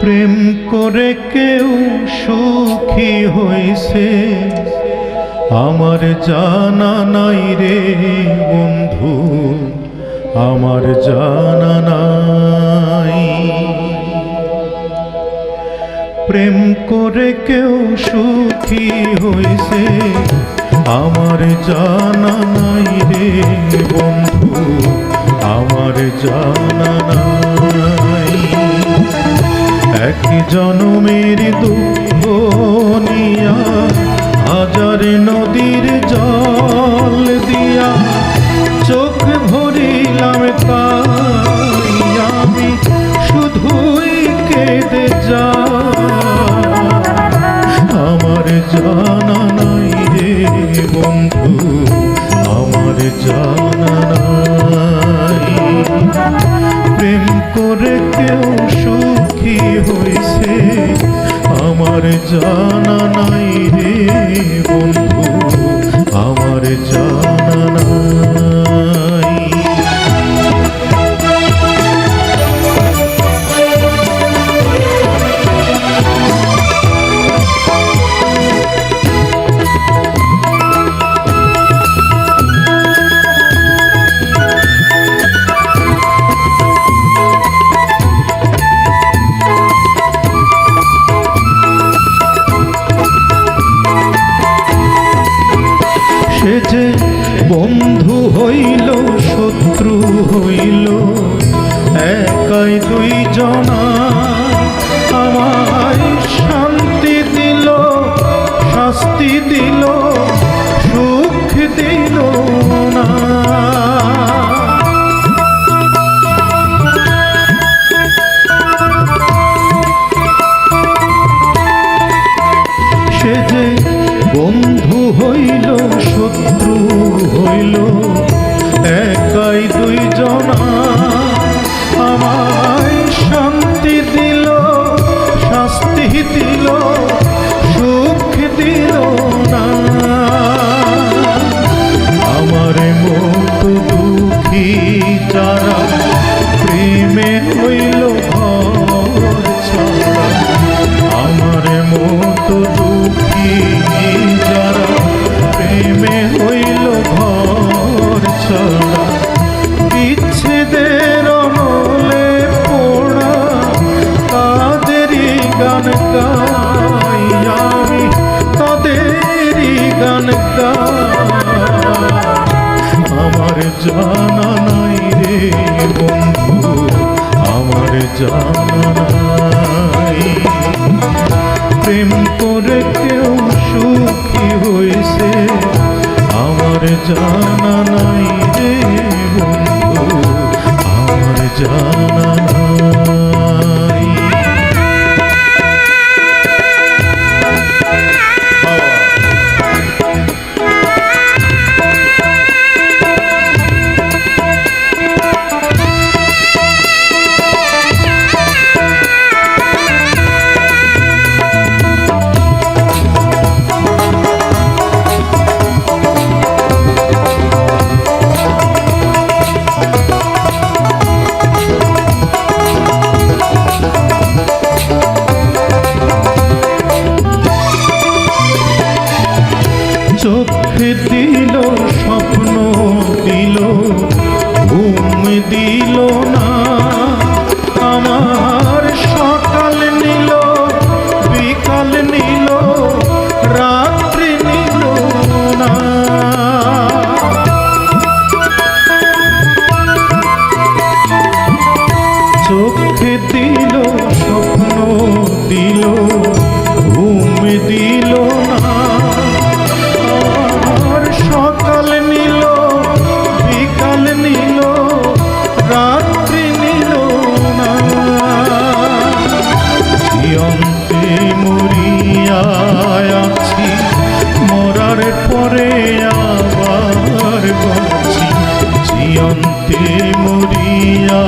প্রেম করে কেউ সুখী হইছে আমার জানা নাই রে বন্ধু, আমার জানা নাই। প্রেম করে কেউ সুখী হইছে আমার জানা নাই রে বন্ধু, আমার জানা নাই। এক জনমের দুঃখ নিয়া হাজার নদীর জল দিয়া চোখ ভরিলাম তাই আমি শুধুই কেঁদে যাই। আমার জানা নাই রে বন্ধু, আমার জানা নাই। প্রেম করে কেউ সুখী হইছে আমার জানা নাই রে বন্ধু, আমার জানা নাই। সে যে বন্ধু হইল শত্রু হইল একাই দুই জনা, আমায় শান্তি দিল শাস্তি দিল সুখ দিল না। সে যে বন্ধু হইল শত্রু হইল একাই দুই জনা, আমায় শান্তি দিল শাস্তি দিল সুখ দিল না। আমার মতো দুঃখী যারা প্রেমে হইল ঘর ছাড়া, আমার মতো দুঃখী যারা প্রেমে হইল ঘর ছাড়া, বিচ্ছেদের অমলে পোড়া তাদেরই গান গাই আমি, তাদেরই গান গাই। আমার জানা নাই রে বন্ধু, আমার জানা নাই। প্রেম করে কেউ সুখী হইছে আমার জানা নাই রে বন্ধু, আমার জানা নাই। চোখ দিল স্বপ্ন দিল ঘুম দিল না, আমার সকাল নিল বিকাল নিল রাত্রি নিল না। চোখ দিল স্বপ্ন দিল ঘুম দিল না, সকাল নিল বিকাল নিল রাত্রি নিল না। জীবন্তে মরিয়া আছি মরার পরে আবার বাঁচি, জীবন্তে মরিয়া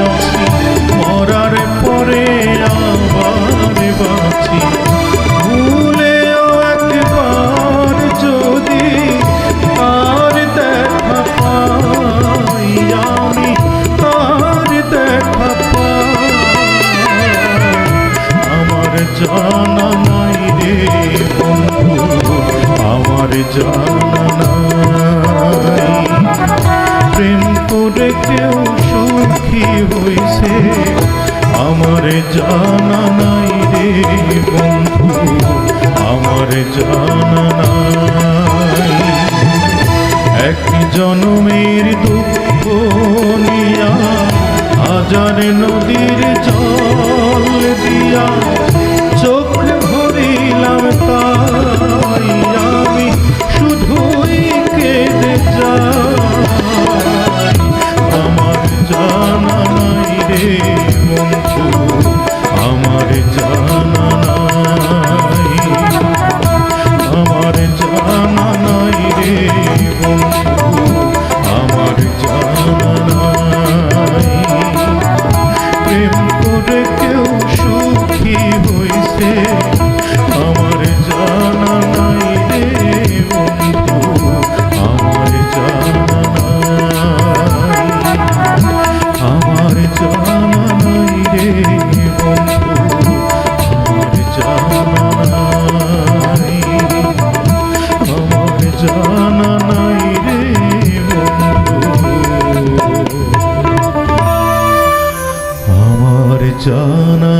আছি মরার হইছে আমার জানা নাই রে বন্ধু, আমার জানা নাই। এক জনমের দুঃখ নিয়া হাজার নদীর জল দিয়া চোখ ভরিলাম, তাই আমি শুধুই কেঁদে যাই। আমার জানা নাই রে বন্ধু, আমার জানা নাই, আমার জানা নাই রে বন্ধু, আমার জানা নাই। প্রেম করে কেউ সুখী হইছে আমার জানা নাই রে বন্ধু, আমার জানা নাই, আমার জানা নাই রে বন্ধু, আমার জানা নাই, আমার জানা নাই রে বন্ধু, আমার জানা